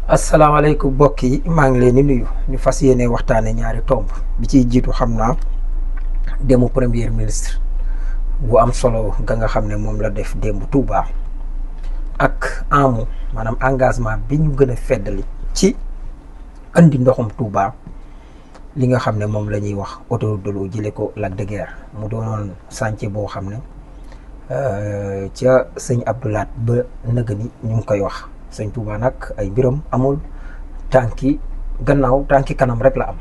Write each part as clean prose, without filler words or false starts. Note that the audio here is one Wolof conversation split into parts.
asalaamaaleykum mbokk yi maa ngi leen di nuyu ñu fas yéene waxtaane ñaari tomb bi ciy jiitu xam naa demu premier ministre bu am solo ga nga xam ne moom la def démb Touba ak maanaam engagement bi ñu gën a feddali ci andi ndoxum Touba li nga xam ne moom la ñuy wax autoroute de l'eau jële ko Lac de Guiers mu doonoon chantier boo xam ne ca sëñ Abdoulaat ba nëga ni ñu ngi koy wax sëñ Touba nag ay mbiram amul tànki gannaaw tànki kanam rek la am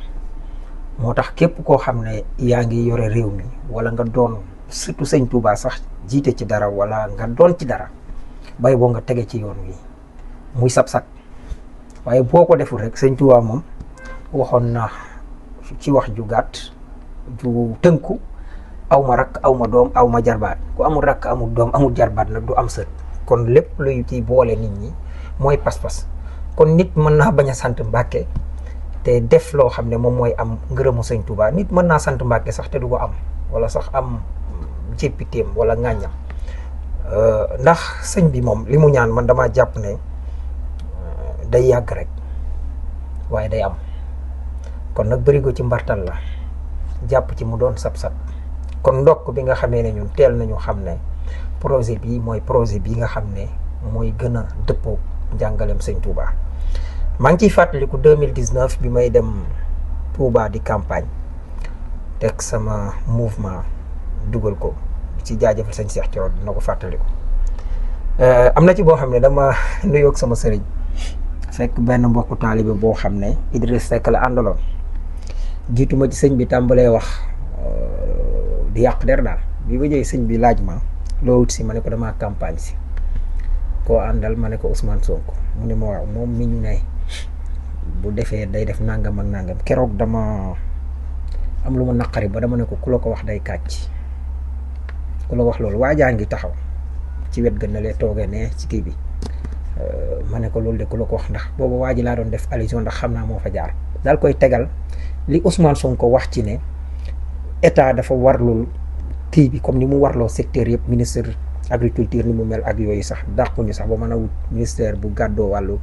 moo tax képp koo xam ne yaa ngi yore réew mi wala nga doon surtout sëñ Touba sax jiite ci dara wala nga doon ci dara bay boo nga tege ci yoon wi muy sab-sag waaye boo ko deful rek sëñ Touba moom waxoon na ci wax ju gàtt ju tënku aw ma rakk aw ma doom aw ma jarbaat ku amul rakk amul doom amul jarbaat nag du am sët kon lépp luy ciy boole nit ñi mooy pas-pas kon nit mën naa bañ a sant Mbàkke te def loo xam ne moom mooy am ngërëmu sëñ Touba nit mën naa sant Mbàkke sax te du ko am wala sax am jéppiteem wala ŋàññam ndax sëñ bi moom li mu ñaan man dama jàpp ne day yàgg rek waaye day am kon nag bëri ko ci mbartal la jàpp ci mu doon sab-sab kon ndokk bi nga xamee ne ñun teel nañu xam ne projet bi mooy projet bi nga xam ne mooy gën a dëppoo njàngaleem sëñ Touba maa ngi ciy fàttaliku 2019 bi may dem Touba di campagne teg sama mouvement dugal ko ci jaajëfal sëñ Cheikh Thioro dina ko fàttaliku am na ci boo xam ne dama nuyoog sama sëriñ fekk benn mbokku taalibe boo xam ne Idriss Seck la àndaloon jiituma ci sëñ bi tàmbalee wax di yàq der daal bi ba jëy sëñ bi laaj ma loo wut si ma ne ko damaa campagne si koo àndal ma ne ko Ousmane Sonko mu ne ma waaw moom mi ñu ne bu defee day def nangam ak nangam keroog dama am lu ma naqari ba dama ne ko ku la ko wax day kàcc ku la wax loolu waajaa ngi taxaw ci wet gën na lee toogee ne ci kii bi ma ne ko loolu de ku la ko wax ndax boobu waa ji laa doon def allusion ndax xam naa moo fa jaar daal koy tegal li Ousmane Sonko wax ci ne état dafa warlul kii bi comme ni mu warloo secteur yëpp ministre agriculture ni mu mel ak yooyu sax dàquñu sax ba mën a wut ministère bu gàddoo wàllu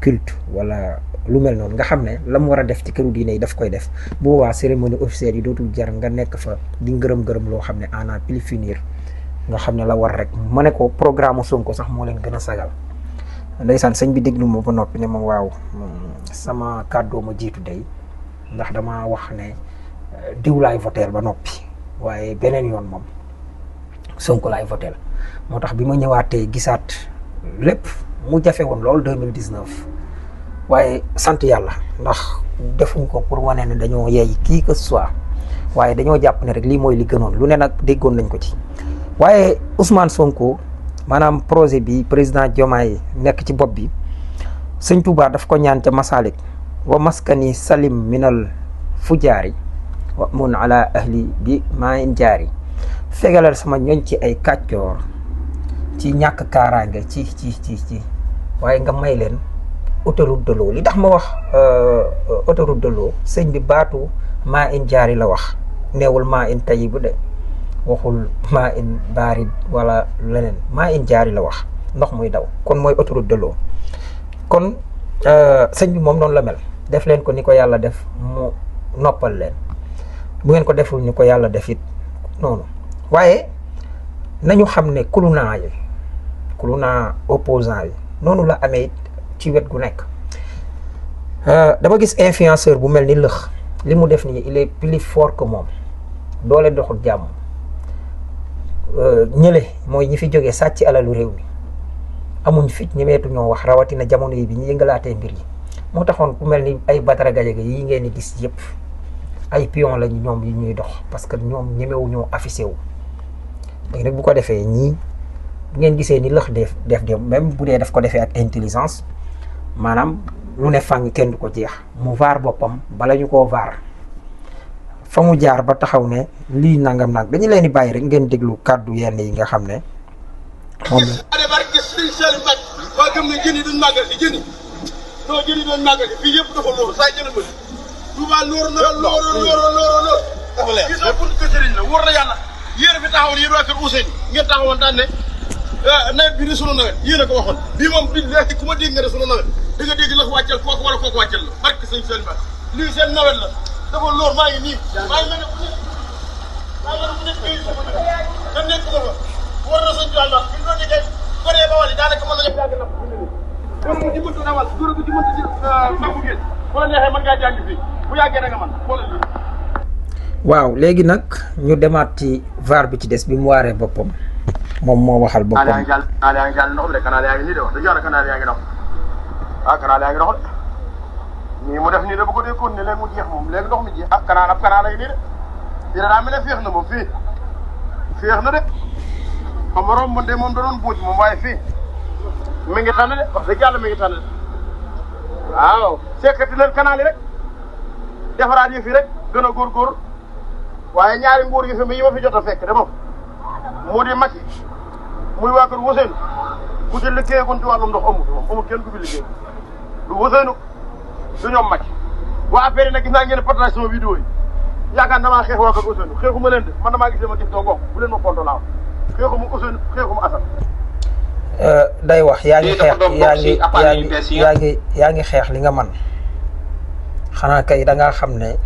culte wala lu mel noonu nga xam ne la mu war a def ci këru diine yi daf koy def bu boobaa cérémonie officielle yi dootul jar nga nekk fa di ngërëm-ngërëm loo xam ne en a plus finir nga xam ne la war rek ma ne ko programme Sonko sax moo leen gën a sagal ndeysaan sëñ bi déglu ma ba noppi ne ma waaw sama kàddoo ma jiitu day ndax dama wax ne diw laay voteel ba noppi waaye beneen yoon moom Sonko laay voteel moo tax bi ma ñëwaatee gisaat lépp mu jafe woon lool 2019 waaye sant yàlla ndax defuñ ko pour wane ne dañoo yeey kii que ce soit waaye dañoo jàpp ne rek lii mooy li gënoon lu ne nag déggoon nañ ko ci waaye Ousmane Sonko maanaam projet bi président Diomaye nekk ci bopp bi sëñ Touba daf ko ñaan ca Masalik wa maskani salim minal fujaari wa mun ala ahli bi maa in jaari fegalal sama ñoñ ci ay kàccoor ci ñàkk kaaraange ci waaye nga may leen autoroute de l'eau li tax ma wax autoroute de l'eau sëñ bi baatu maa in jaari la wax neewul maa in tayibu de waxul maa in baarid wala leneen maa in jaari la wax ndox muy daw kon mooy autoroute de l'eau kon sëñ bi moom noonu la mel def leen ko ni ko yàlla def mu noppal leen bu ngeen ko deful ni ko yàlla def it noonu waaye nañu xam ne kulunaa opposant yi noonu la amee ci wet gu nekk dama gis influenceur bu mel ni lëx li mu def nii il est plus fort que moom doole doxul jàmm ñële mooy ñi fi jógee sàcc alalu réew mi amuñ fit ñemeetu ñoo wax rawatina jamono yi bi ñu yëngalaatee mbir yi moo taxoon ku mel ni ay Badara Gadiaga yi ngeen di gis yëpp ay pion lañu ñoom yi ñuy dox parce que ñoom ñemewu ñoo affiché wu léegi nag bu ko defee ñii bu ngeen gisee ni lëx def même bu dee daf ko defee ak intelligence maanaam lu ne fàng kenn du ko jeex mu vaar boppam bala ñu koo vaar fa mu jaar ba taxaw ne lii nangam nag dañu leen di bàyyi rek ngeen déglu kàddu yenn yi nga xam ne moom la barke Sëriñ Saliou Mbacke waa gëm ne jën yi duñ màggal si jën yi non jën yi doon màggal si fii yëpp dafa loolu saa jël ma Touba loor gis nga pour que sëriñ la war na yàlla yéen a fi taxawoon yéen waa kër Ousseynou ngeen taxawoon daan ne nawet bi ni sunu nawet yéen a ko waxoon bii moom bi léegi ku ma dégg nga ne sunu nawet da nga dégg la ko wàccal kooku wala kooku wàccal la barke sëñ Sëñ Ba lii seen nawet la dafa loor maa ngi nii maa ngi mel ne bu nekk da nekk la fa war na sëñ Tuubaa bi ñu doon liggéey bëree ba wàlli daanaka mën na yàgg na loolu mu jëmbantu nawal dóor ko jëmbantu ci magu géej bu la neexee mën ngaa jàng fii bu yàggee da nga man xoolal lii waaw léegi nag ñu demaat ci VAR bi ci des bi mu waaree boppam moom moo waxal boppam. canal yaa ngi jàll ndox de canal yaa ngi nii de wax dëgg yàlla canal yaa ngi dox canal yaa ngi dox de nii mu def nii de bu ko dee kon ne léegi mu jeex moom léegi ndox mi jeex canal ab canal lay nii de dina daa mel ne féex na moom fii féex na de xam nga romb de moom da doon buuj moom waaye fii mi ngi tànn de wax dëgg yàlla mi ngi tànn de waaw sekkati leen canal yi rek defaraat yi fi rek gën a góorgóor waaye ñaari nguur yi fi yi ma fi jot a fekk de moom moo di Macky muy waa kër Ousseynou ku ci liggéeyagoon ci wàllum ndox amul moom amul kenn ku fi liggéey du Ousseynou du ñoom Macky waa affaire yi nag gis naa ngeen partage sama vidéo yi yaakaar damaa xeex waa kër Ousseynou xeexuma leen de man damaa gis ma gis doo bokk bu leen ma fonto laaw xeexuma Ousseynou xeexuma Assane day wax yaa ngi xeex yaa ngi xeex li nga man xanaa kay da ngaa xam ne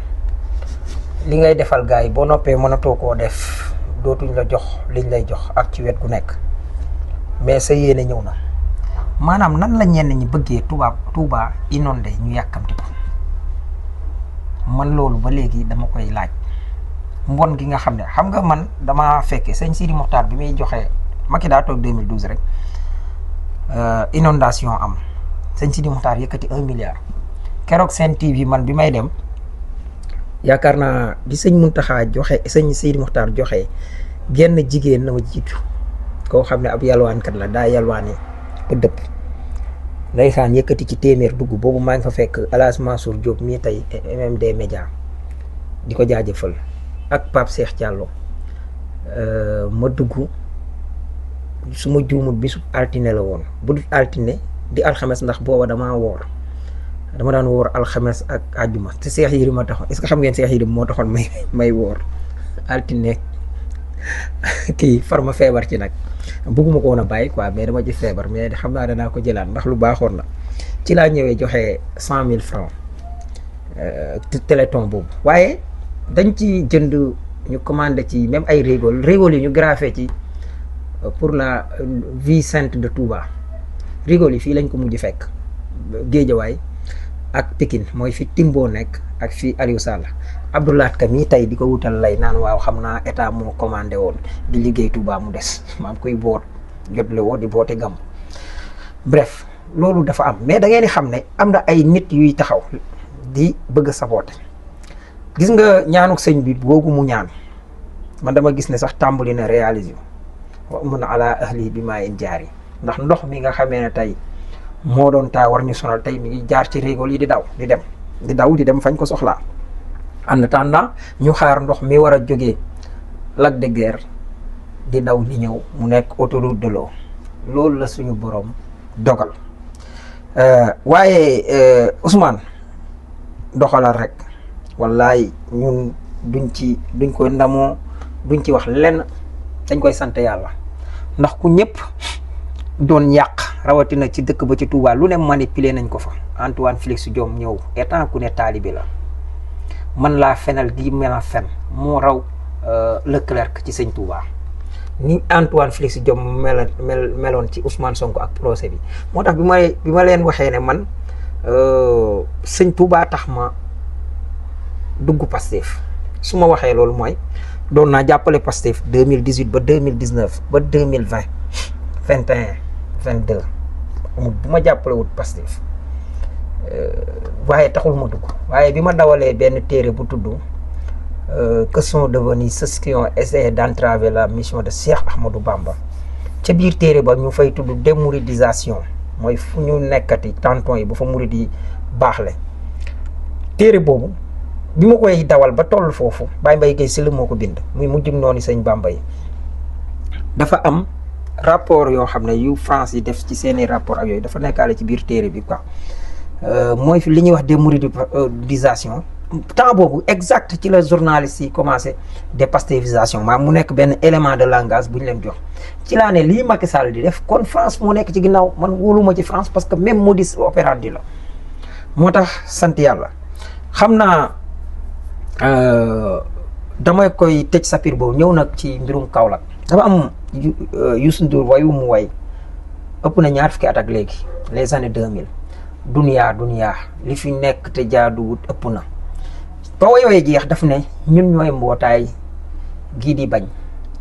li ngay defal gars yi boo noppee mënatoo koo def dootuñ la jox liñ lay jox ak ci wet gu nekk mais sa yéene ñëw na maanaam nan la ñenn ñi bëggee Touba inondé ñu yàkkamti ko man loolu ba léegi dama koy laaj mbon gi nga xam ne xam nga man dama fekke sëñ Sidi Mokhtar bi muy joxe Macky daa toog 2012 rek inondation am sëñ Sidi Mokhtar yëkkati 1 milliard keroog Sen TV man bi may dem yaakaar naa bi sëñ Mountakha joxe sëñ Sidi Mokhtar joxe genn jigéen na ma jiitu koo xam ne ab yalwaankat la daa yalwaane ba dëpp ndeysaan yëkkati ci téeméer dugg boobu maa ngi fa fekk El Hadj Mansour Diop mii tey MMD Média di ko jaajëfal ak Pape Cheikh Diallo ma dugg su ma juumut bisu altine la woon bu dul altine di alxames ndax booba dama daan woor alxames ak àjjuma te Cheikh Yérim ma taxoon est-ce que xam ngeen Cheikh Yérim moo taxoon may woor altine kii far ma feebar ci nag bëgguma ko woon a bàyyi quoi mais dama ci feebar mais xam naa danaa ko jëlaat ndax lu baaxoon la ci laa ñëwee joxe 100 000 francs téléthon boobu waaye dañ ci jënd ñu commandé ci même ay rigole yi ñu graffé ci pour la vie sainte de Touba rigole yi fii lañ ko mujj fekk Géejawaay ak Pikine mooy fi Timbo nekk ak fi Aliou Sall Abdoulaye Ka mii tey di ko wutal lay naan waaw xam naa état moo commandé woon di liggéey Touba mu des maa ngi koy boot jot le woo di boote gam bref loolu dafa am mais da ngeen di xam ne am na ay nit yuy taxaw di bëgg a saboote gis nga ñaanuk sëñ bi googu mu ñaan man dama gis ne sax tàmbali na réaliser wa mun ala ahli bi maa in jaar yi ndax ndox mi nga xamee ne tey moo doon taa war ñu sonal tey mi ngi jaar ci rigole yi di dem fañ ko soxlaa en attendant ñu xaar ndox mi war a jógee lac de Guiers di daw di ñëw mu nekk autoroute de l'eau loolu la suñu borom dogal waaye Ousmane doxalal rek wallaay ñun duñ ko ndamoo duñ ci wax lenn dañ koy sant yàlla ndax ku ñëpp doon yàq rawatina ci dëkk ba ci Touba lu ne manipuler nañ ko fa Antoine Félix Diome ñëw étant ku ne taalibi la man laa fenal di mel a fen moo raw Leclerc ci sëñ Touba ni Antoine Félix Diome meloon ci Ousmane Sonko ak procès bi moo tax bi ma leen waxee ne man sëñ Touba tax ma dugg Pastef su ma waxee loolu mooy doon naa jàppale Pastef 2018 ba 2019 ba 2020 21 22 amul bu ma jàppale wut Pastef waaye taxul ma dugg waaye bi ma dawalee benn téere bu tudd que sont devenus ceux qui ont essayé d'entraver la mission de Cheikh Ahmadou Bamba ca biir téere ba ñu fay tudd démouridisation mooy fu ñu nekkati tanton yi ba fa murid yi baaxle téere boobu bi ma koy dawal ba toll foofu Baye Mbaye Guèye Sylla moo ko bind muy mujjum noonu sëñ Bamba yi dafa am rapport yoo xam ne yu France yi def ci seeni rapport ak yooyu dafa nekkaale ci biir téere bi quoi mooy fi li ñuy wax démouridisation temps boobu exact ci la journaliste yi commencé dépasterisation maanaam mu nekk benn élément de langage bu ñu leen jox ci laa ne lii Macky Sall di def kon France moo nekk ci ginnaaw man wóoluma ci France parce que même modus operandi la moo tax sant yàlla xam naa damay koy tëj sapir boobu ñëw nag ci mbirum Kaolack dafa am Youssou Ndour wayu mu way ëpp na ñaar fukki at ak léegi les années 2000 duniyaa li fi nekk te jaaduwut ëpp na ba woyooyee jeex daf ne ñun ñooy mbootaay gii di bañ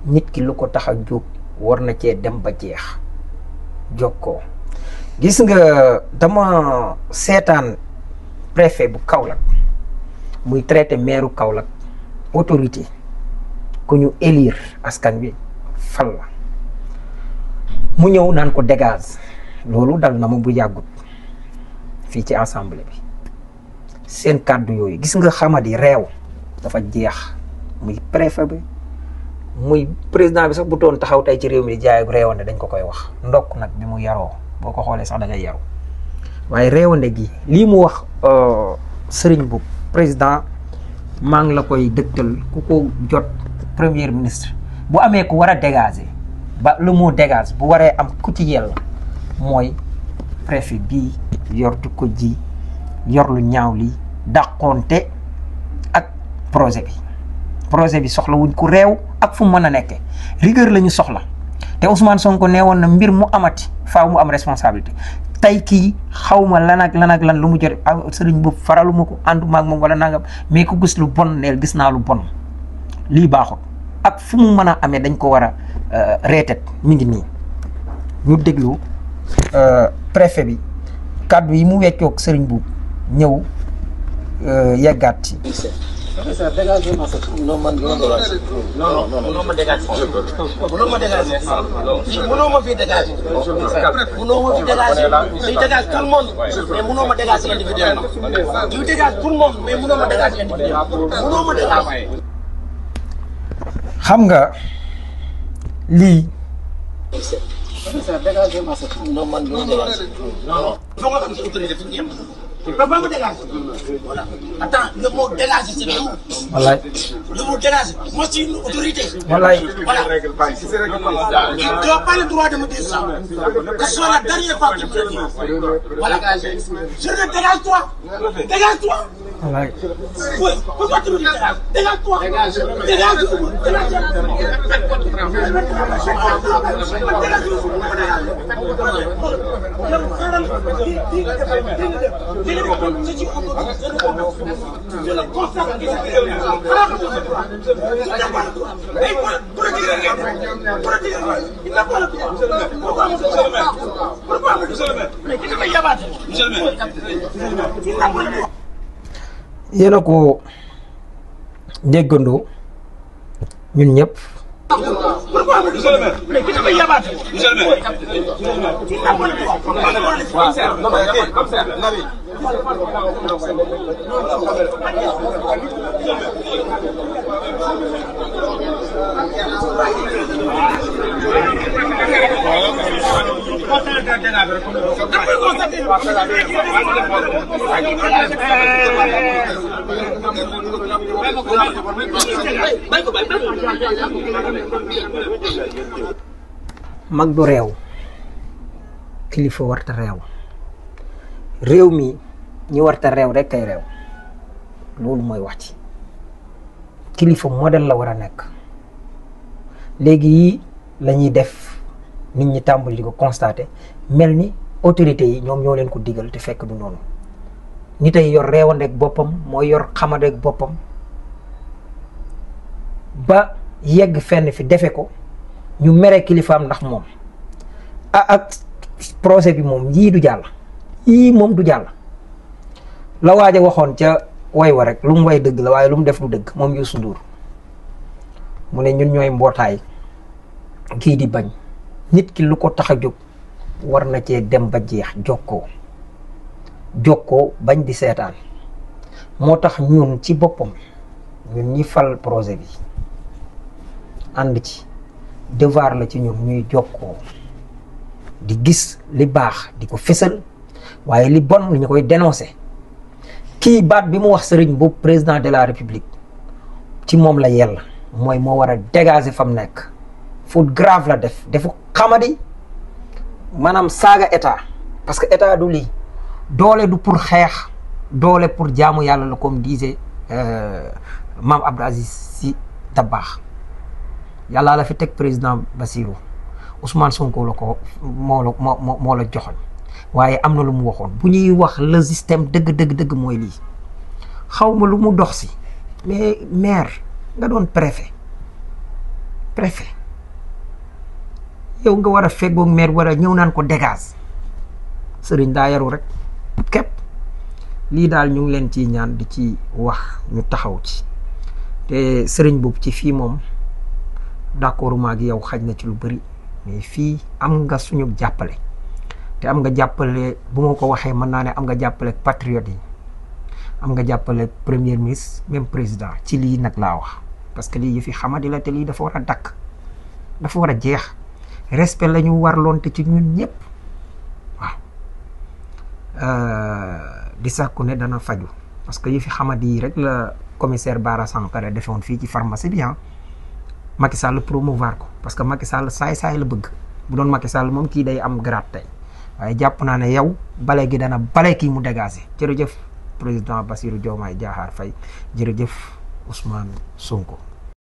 nit ki lu ko tax a jóg war na cee dem ba jeex jokkoo gis nga dama seetaan préfet bu Kaolack muy traité maire Kaolack autorité ku ñu élire askan wi fal la mu ñëw naan ko dégage loolu dal na ma bu yàggut fii ci assemblée bi seen kàddu yooyu gis nga xamadi réew dafa jeex muy préfet bi muy président bi sax bu doon taxaw tey ci réew mi di jaay réewande dañ ko koy wax ndokk nag bi mu yaroo boo ko xoolee sax da ngay yaru waaye réewande gi lii mu wax sëriñ bu président maa ngi la koy dëgtal ku ko jot premier ministre bu amee ku war a dégager ba le mot dégage bu waree am ku ci yella mooy préfet bii yortu ko ji yor lu ñaaw lii dàqoonte ak projet bi soxla wuñ ku réew ak fu mu mën a nekkee rigueur la ñu soxla te Ousmane Sonko nee woon na mbir mu amati faaw mu am responsabilité tey kii xawma lan ak lan lu mu jot sëriñ boobu faraluma ko ànduma ak moom wala nangam mais ku gis lu bon neel gis naa lu bon lii baaxul ak fu mu mën a amee dañ ko war a reetet mi ngi nii ñu déglu préfet bi kàddu yi mu weccoog sëriñ boobu ñëw yeggaat ci. Ça dégage non man non ma dégage mënoo ma dégage mënoo ma fi dégage mënoo ma fi dégage day dégage tout le monde mais mënoo ma dégage individuellement tu dégage tout le monde mais mënoo ma dégage individuellement mënoo ma dégage. xam nga lii. Ça dégage non man non dégage non faut nga xam ci autorité fi ñu Papa me dégage. Voilà. Attends, le mot dégage, c'est tout. Voilà. Le mot dégage, moi c'est une autorité. Voilà. Voilà. Tu n'as pas le droit de me dire ça. Que ce soit la dernière fois que tu me le dis. Voilà. Je le dégage-toi. Dégage-toi. Voilà. Oui. Pourquoi tu me dis dégage? Dégage-toi. Dégage-toi. yéen a ko déggandoo ñun ñëpp. Monsieur le maire. Mais qui te fait yabaate? Monsieur le maire. mag du réew kilifa warta réew mi ñi warta réew rek kay réew loolu mooy wax ci kilifa modèle la war a nekk léegi yii la ñuy def nit ñi tàmbali di ko constater mel ni autorités yi ñoom ñoo leen ko digal te fekk du noonu nit ay yor réewandeeg boppam mooy yor xamadeeg boppam ba yegg fenn fi defe ko ñu mere kilifaam ndax moom ak projet bi moom yii du jàll yii moom du jàll la waaja waxoon ca way wa rek lu mu way dëgg la waaye lu mu def du dëgg moom Youssou Ndour mu ne ñun ñooy mbootaay kii di bañ nit ki lu ko tax a jóg war na cee dem ba jeex jokkoo bañ di seetaan moo tax ñun ci boppam ñun ñi fal projet bi ànd ci devoir la ci ñun ñuy jokkoo di gis li baax di ko fësal waaye li bon ñu koy dénoncer kii baat bi mu wax sëriñ boobu président de la république ci moom la yella mooy moo war a dégager fa mu nekk. faute grave la def defu xamadi maanaam saaga état parce que état du lii doole du pour xeex doole pour jaamu yàlla la comme disait Mame Abdou Aziz Sy Dabakh yàllaa la fi teg président Bassirou Ousmane Sonko la ko moo la joxoñ waaye am na lu mu waxoon bu ñuy wax le système dëgg mooy lii xaw ma lu mu dox si mais maire nga doon préfet yow nga war a feggoog maire war a ñëw naan ko dégage sëriñ daa yaru rek képp lii daal ñu ngi leen ci ñaan di ci wax ñu taxaw ci te sëriñ boobu ci fii moom d'accord maa gi yow xaj na ci lu bëri mais fii am nga suñu jàppale te am nga jàppale bu ma ko waxee mën naa ne am nga jàppale patriote yi am nga jàppale premier ministre même président ci lii nag laa wax parce que lii yi fi xamadi la te lii dafa war a dakk dafa war a jeex respect la ñu warloon te ci ñun ñëpp waaw di sàkku ne dana faju parce que yi fi xamadi yi rek la commissaire Bara Sankharé defoon fii ci pharmacie bi Macky Sall promouvoir ko parce que Macky Sall saay-saay la bëgg bu doon Macky Sall moom kii day am grade tey waaye jàpp naa ne yow bale gi dana bale kii mu dégagé jërëjëf président Bassirou Diomaye Diakhar Faye jërëjëf Ousmane Sonko